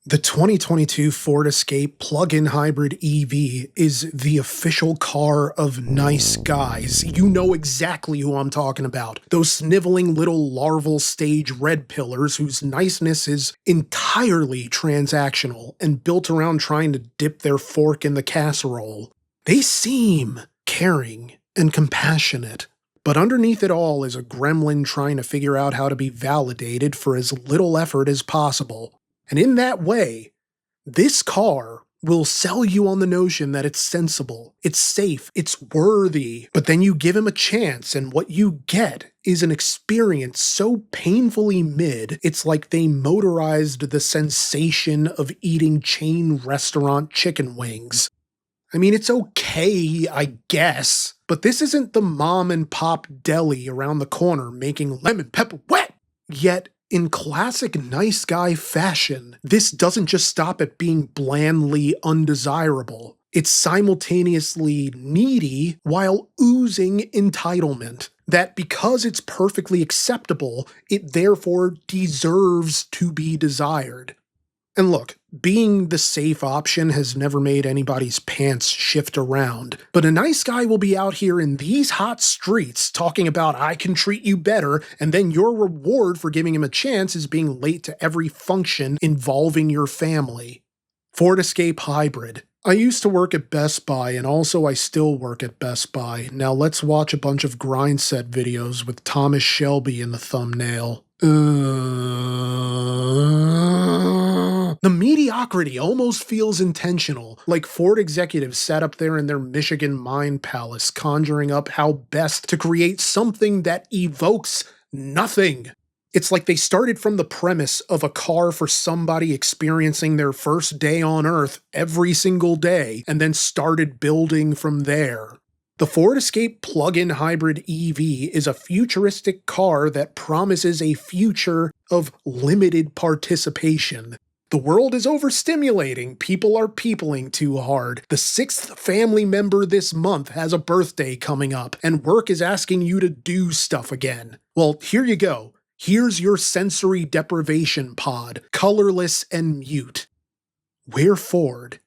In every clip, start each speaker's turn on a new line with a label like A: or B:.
A: The 2022 Ford Escape plug-in hybrid EV is the official car of nice guys. You know exactly who I'm talking about. Those sniveling little larval stage red pillars whose niceness is entirely transactional and built around trying to dip their fork in the casserole. They seem caring and compassionate. But underneath it all is a gremlin trying to figure out how to be validated for as little effort as possible. And in that way, this car will sell you on the notion that it's sensible, it's safe, it's worthy. But then you give him a chance, and what you get is an experience so painfully mid, it's like they motorized the sensation of eating chain restaurant chicken wings. I mean, it's okay, I guess, but this isn't the mom and pop deli around the corner making lemon pepper wet. Yet, in classic nice guy fashion, this doesn't just stop at being blandly undesirable. It's simultaneously needy while oozing entitlement. That because it's perfectly acceptable, it therefore deserves to be desired. And look, being the safe option has never made anybody's pants shift around, but a nice guy will be out here in these hot streets talking about I can treat you better, and then your reward for giving him a chance is being late to every function involving your family. Ford Escape Hybrid. I used to work at Best Buy, and also I still work at Best Buy. Now let's watch a bunch of grind set videos with Thomas Shelby in the thumbnail. The mediocrity almost feels intentional, like Ford executives sat up there in their Michigan mind palace conjuring up how best to create something that evokes nothing. It's like they started from the premise of a car for somebody experiencing their first day on Earth every single day, and then started building from there. The Ford Escape plug-in hybrid EV is a futuristic car that promises a future of limited participation. The world is overstimulating, people are peopling too hard, the 6th family member this month has a birthday coming up, and work is asking you to do stuff again. Well, here you go. Here's your sensory deprivation pod, colorless and mute. We're Ford.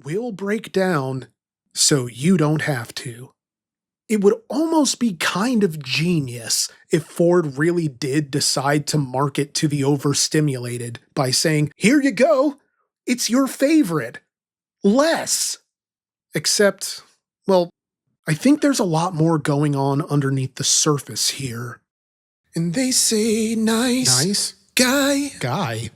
A: We'll break down so you don't have to. It would almost be kind of genius if Ford really did decide to market to the overstimulated by saying, here you go, it's your favorite. Less. Except, well, I think there's a lot more going on underneath the surface here. And they say nice guy.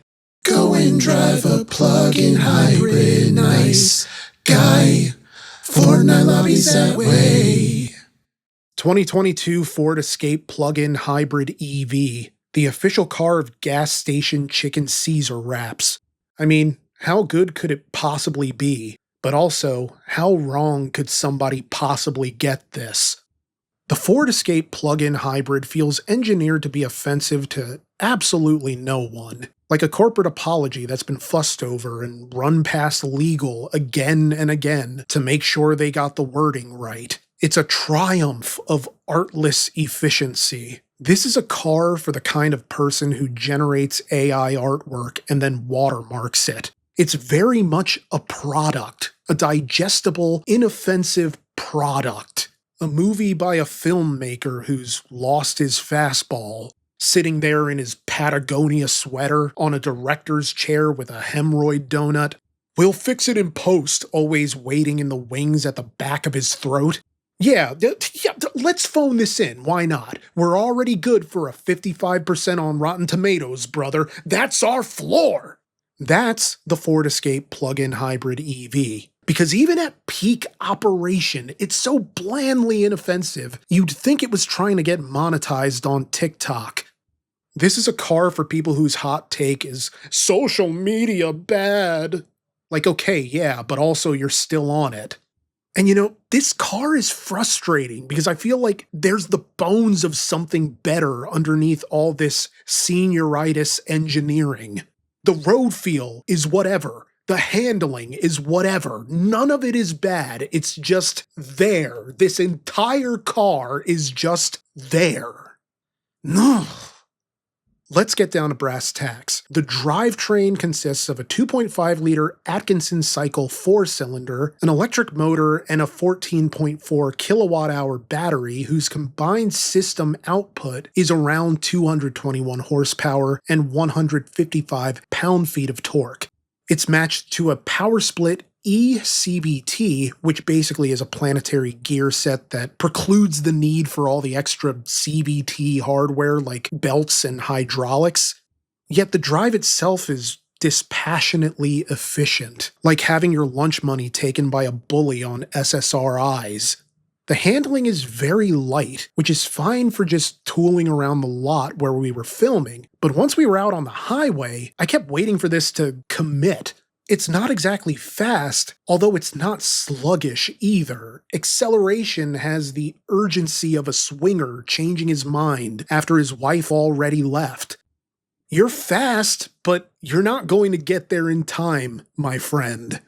A: Go and drive a plug-in hybrid, nice guy. Ford night lobbies that way. 2022 Ford Escape plug-in hybrid EV, the official car of gas station chicken Caesar wraps. I mean, how good could it possibly be? But also, how wrong could somebody possibly get this? The Ford Escape plug-in hybrid feels engineered to be offensive to absolutely no one. Like a corporate apology that's been fussed over and run past legal again and again to make sure they got the wording right. It's a triumph of artless efficiency. This is a car for the kind of person who generates AI artwork and then watermarks it. It's very much a product, a digestible, inoffensive product. A movie by a filmmaker who's lost his fastball, sitting there in his Patagonia sweater on a director's chair with a hemorrhoid donut. We'll fix it in post, always waiting in the wings at the back of his throat. Yeah, let's phone this in, why not? We're already good for a 55% on Rotten Tomatoes, brother. That's our floor! That's the Ford Escape plug-in hybrid EV. Because even at peak operation, it's so blandly inoffensive, you'd think it was trying to get monetized on TikTok. This is a car for people whose hot take is social media bad. Like, okay, yeah, but also you're still on it. And you know, this car is frustrating because I feel like there's the bones of something better underneath all this senioritis engineering. The road feel is whatever. The handling is whatever. None of it is bad. It's just there. This entire car is just there. Let's get down to brass tacks. The drivetrain consists of a 2.5-liter Atkinson cycle 4-cylinder, an electric motor, and a 14.4 kilowatt-hour battery whose combined system output is around 221 horsepower and 155 pound-feet of torque. It's matched to a power split ECBT, which basically is a planetary gear set that precludes the need for all the extra CVT hardware like belts and hydraulics. Yet the drive itself is dispassionately efficient, like having your lunch money taken by a bully on SSRIs. The handling is very light, which is fine for just tooling around the lot where we were filming, but once we were out on the highway, I kept waiting for this to commit. It's not exactly fast, although it's not sluggish either. Acceleration has the urgency of a swinger changing his mind after his wife already left. You're fast, but you're not going to get there in time, my friend.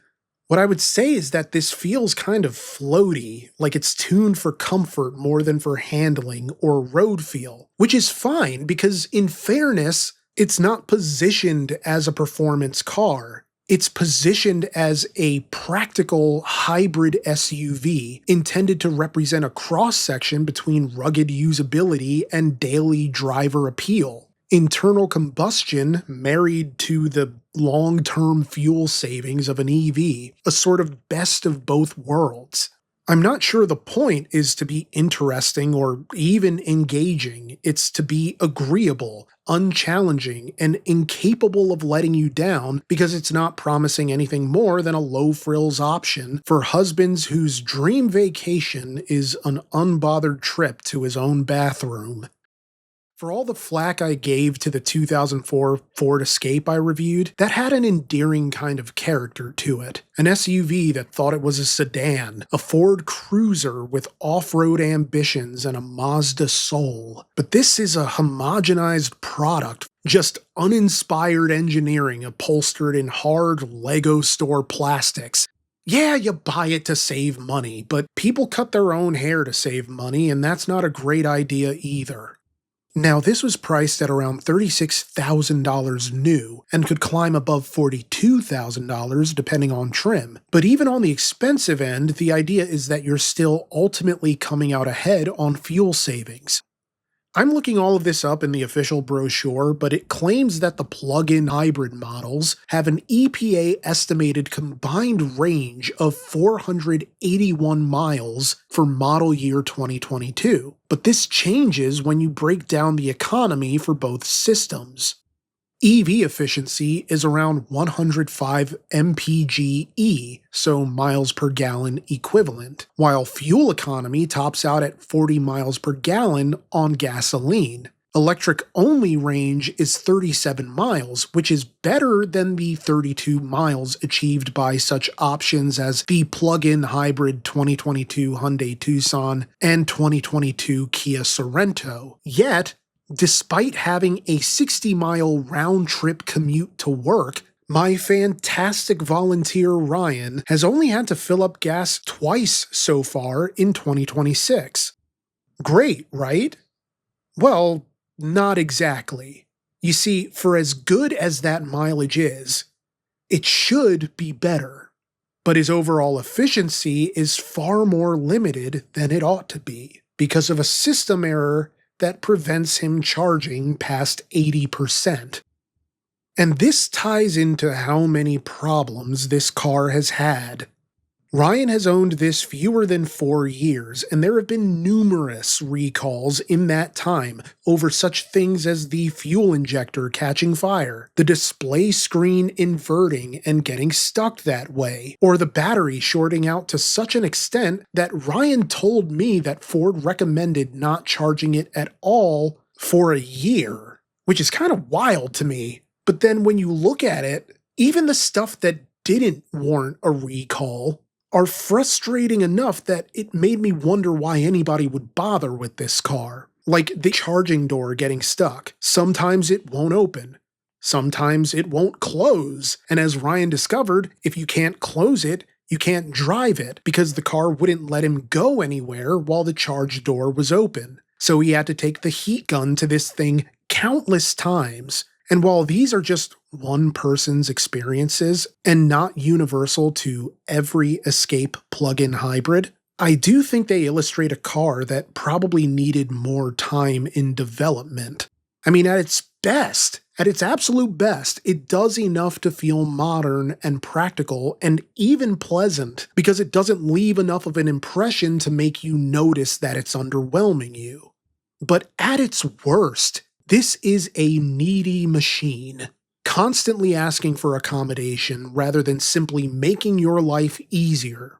A: What I would say is that this feels kind of floaty, like it's tuned for comfort more than for handling or road feel, which is fine because, in fairness, it's not positioned as a performance car. It's positioned as a practical hybrid SUV intended to represent a cross-section between rugged usability and daily driver appeal. Internal combustion married to the long-term fuel savings of an EV, a sort of best of both worlds. I'm not sure the point is to be interesting or even engaging. It's to be agreeable, unchallenging, and incapable of letting you down because it's not promising anything more than a low-frills option for husbands whose dream vacation is an unbothered trip to his own bathroom. For all the flack I gave to the 2004 Ford Escape I reviewed, that had an endearing kind of character to it. An SUV that thought it was a sedan, a Ford Cruiser with off-road ambitions and a Mazda soul. But this is a homogenized product, just uninspired engineering upholstered in hard Lego store plastics. Yeah, you buy it to save money, but people cut their own hair to save money, and that's not a great idea either. Now, this was priced at around $36,000 new and could climb above $42,000 depending on trim. But even on the expensive end, the idea is that you're still ultimately coming out ahead on fuel savings. I'm looking all of this up in the official brochure, but it claims that the plug-in hybrid models have an EPA estimated combined range of 481 miles for model year 2022. But this changes when you break down the economy for both systems. EV efficiency is around 105 mpge, so miles per gallon equivalent, while fuel economy tops out at 40 miles per gallon on gasoline. Electric-only range is 37 miles, which is better than the 32 miles achieved by such options as the plug-in hybrid 2022 Hyundai Tucson and 2022 Kia Sorento. Yet, despite having a 60-mile round-trip commute to work, my fantastic volunteer Ryan has only had to fill up gas twice so far in 2026. Great, right? Well, not exactly. You see, for as good as that mileage is, it should be better. But his overall efficiency is far more limited than it ought to be because of a system error that prevents him charging past 80%. And this ties into how many problems this car has had. Ryan has owned this fewer than 4 years, and there have been numerous recalls in that time over such things as the fuel injector catching fire, the display screen inverting and getting stuck that way, or the battery shorting out to such an extent that Ryan told me that Ford recommended not charging it at all for a year, which is kind of wild to me. But then when you look at it, even the stuff that didn't warrant a recall are frustrating enough that it made me wonder why anybody would bother with this car. Like the charging door getting stuck. Sometimes it won't open. Sometimes it won't close. And as Ryan discovered, if you can't close it, you can't drive it because the car wouldn't let him go anywhere while the charge door was open. So he had to take the heat gun to this thing countless times. And while these are just one person's experiences and not universal to every Escape plug-in hybrid, I do think they illustrate a car that probably needed more time in development. I mean, at its best, at its absolute best, it does enough to feel modern and practical and even pleasant because it doesn't leave enough of an impression to make you notice that it's underwhelming you. But at its worst, this is a needy machine, constantly asking for accommodation rather than simply making your life easier.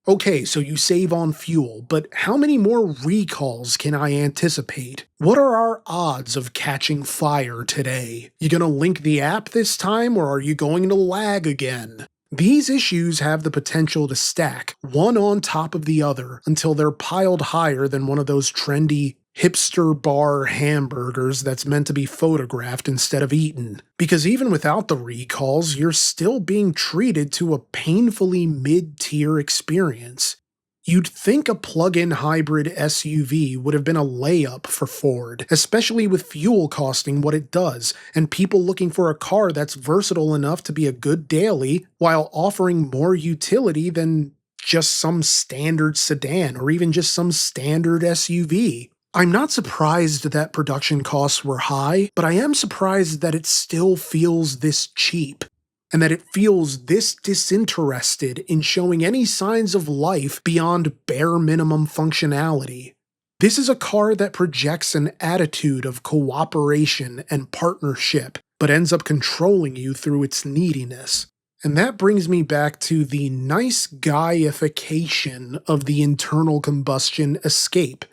A: Okay, so you save on fuel, but how many more recalls can I anticipate? What are our odds of catching fire today? You gonna link the app this time, or are you going to lag again? These issues have the potential to stack, one on top of the other, until they're piled higher than one of those trendy hipster bar hamburgers that's meant to be photographed instead of eaten. Because even without the recalls, you're still being treated to a painfully mid-tier experience. You'd think a plug-in hybrid SUV would have been a layup for Ford, especially with fuel costing what it does, and people looking for a car that's versatile enough to be a good daily while offering more utility than just some standard sedan or even just some standard SUV. I'm not surprised that production costs were high, but I am surprised that it still feels this cheap, and that it feels this disinterested in showing any signs of life beyond bare minimum functionality. This is a car that projects an attitude of cooperation and partnership, but ends up controlling you through its neediness. And that brings me back to the nice guyification of the internal combustion Escape.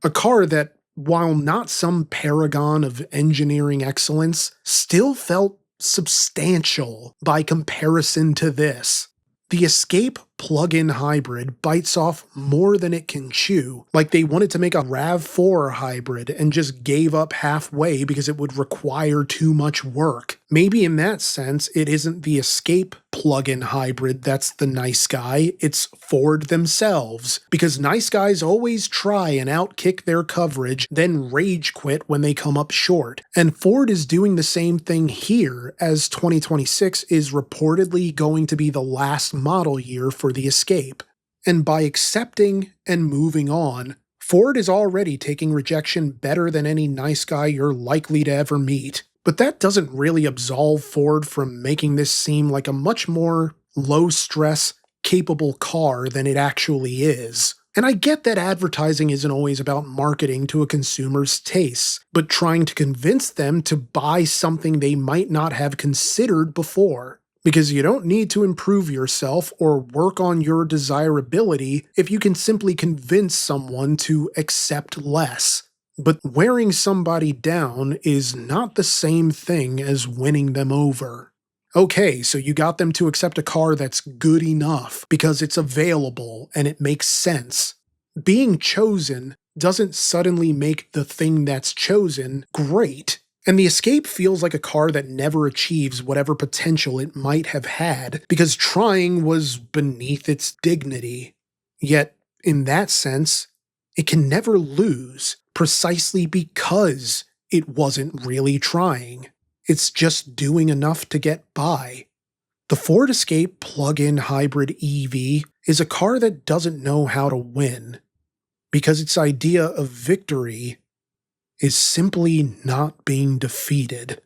A: A car that, while not some paragon of engineering excellence, still felt substantial by comparison to this. The Escape plug-in hybrid bites off more than it can chew, like they wanted to make a RAV4 hybrid and just gave up halfway because it would require too much work. Maybe in that sense, it isn't the Escape plug-in hybrid that's the nice guy, it's Ford themselves, because nice guys always try and outkick their coverage, then rage quit when they come up short. And Ford is doing the same thing here, as 2026 is reportedly going to be the last model year for the Escape. And by accepting and moving on, Ford is already taking rejection better than any nice guy you're likely to ever meet. But that doesn't really absolve Ford from making this seem like a much more low-stress, capable car than it actually is. And I get that advertising isn't always about marketing to a consumer's tastes, but trying to convince them to buy something they might not have considered before. Because you don't need to improve yourself or work on your desirability if you can simply convince someone to accept less. But wearing somebody down is not the same thing as winning them over. Okay, so you got them to accept a car that's good enough because it's available and it makes sense. Being chosen doesn't suddenly make the thing that's chosen great. And the Escape feels like a car that never achieves whatever potential it might have had because trying was beneath its dignity. Yet, in that sense, it can never lose precisely because it wasn't really trying. It's just doing enough to get by. The Ford Escape plug-in hybrid EV is a car that doesn't know how to win because its idea of victory is simply not being defeated.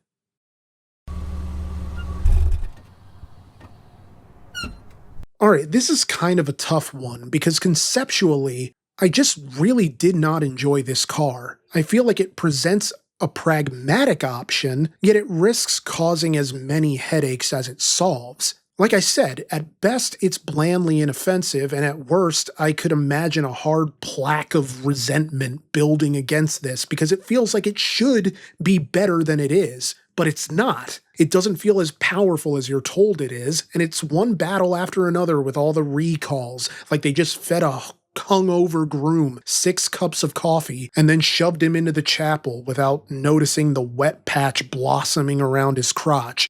A: Alright, this is kind of a tough one because conceptually, I just really did not enjoy this car. I feel like it presents a pragmatic option, yet it risks causing as many headaches as it solves. Like I said, at best it's blandly inoffensive, and at worst I could imagine a hard plaque of resentment building against this because it feels like it should be better than it is, but it's not. It doesn't feel as powerful as you're told it is, and it's one battle after another with all the recalls, like they just fed a hungover groom 6 cups of coffee and then shoved him into the chapel without noticing the wet patch blossoming around his crotch.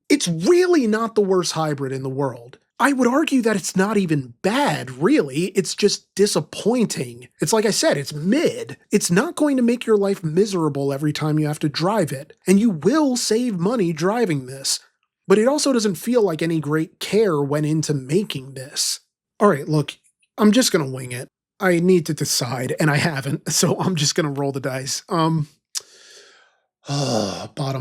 A: It's really not the worst hybrid in the world. I would argue that it's not even bad, really. It's just disappointing. It's like I said, it's mid. It's not going to make your life miserable every time you have to drive it, and you will save money driving this. But it also doesn't feel like any great care went into making this. All right, look, I'm just gonna wing it. I need to decide, and I haven't, so I'm just gonna roll the dice. Bottom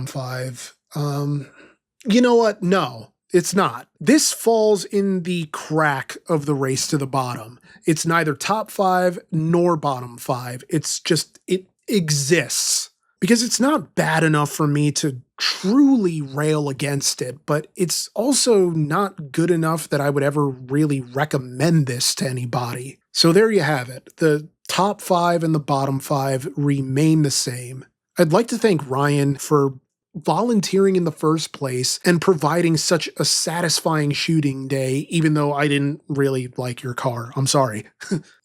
A: five. You know what? No, it's not. This falls in the crack of the race to the bottom. It's neither top five nor bottom five. It's just, it exists. Because it's not bad enough for me to truly rail against it, but it's also not good enough that I would ever really recommend this to anybody. So there you have it. The top five and the bottom five remain the same. I'd like to thank Ryan for volunteering in the first place and providing such a satisfying shooting day, even though I didn't really like your car. I'm sorry.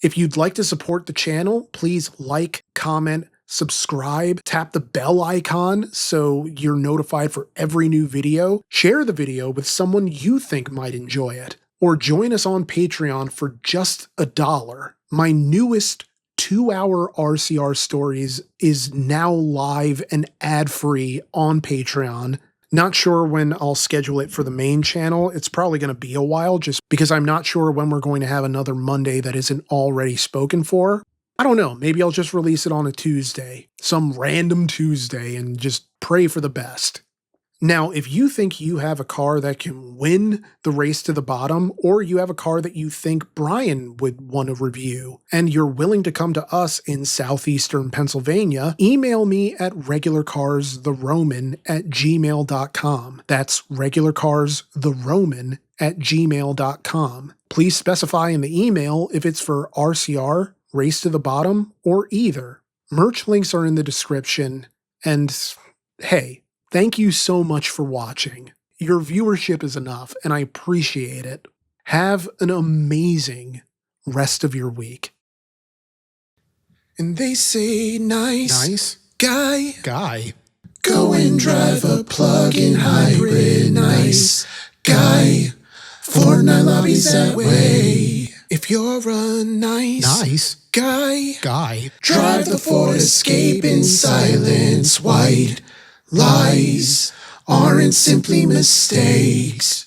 A: If you'd like to support the channel, please like, comment, subscribe, tap the bell icon so you're notified for every new video, share the video with someone you think might enjoy it, or join us on Patreon for just $1. My newest 2-hour RCR stories is now live and ad-free on Patreon. Not sure when I'll schedule it for the main channel. It's probably going to be a while just because I'm not sure when we're going to have another Monday that isn't already spoken for. I don't know, maybe I'll just release it on a Tuesday, some random Tuesday, and just pray for the best. Now, if you think you have a car that can win the race to the bottom, or you have a car that you think Brian would want to review, and you're willing to come to us in southeastern Pennsylvania, email me at regularcarstheroman@gmail.com. That's regularcarstheroman@gmail.com. Please specify in the email if it's for RCR, Race to the Bottom, or either. Merch links are in the description, and hey, thank you so much for watching. Your viewership is enough, and I appreciate it. Have an amazing rest of your week. And they say nice guy, go and drive a plug-in hybrid, nice guy. Fortnite lobbies that way. If you're a nice guy, drive the Ford Escape in silence. White lies aren't simply mistakes.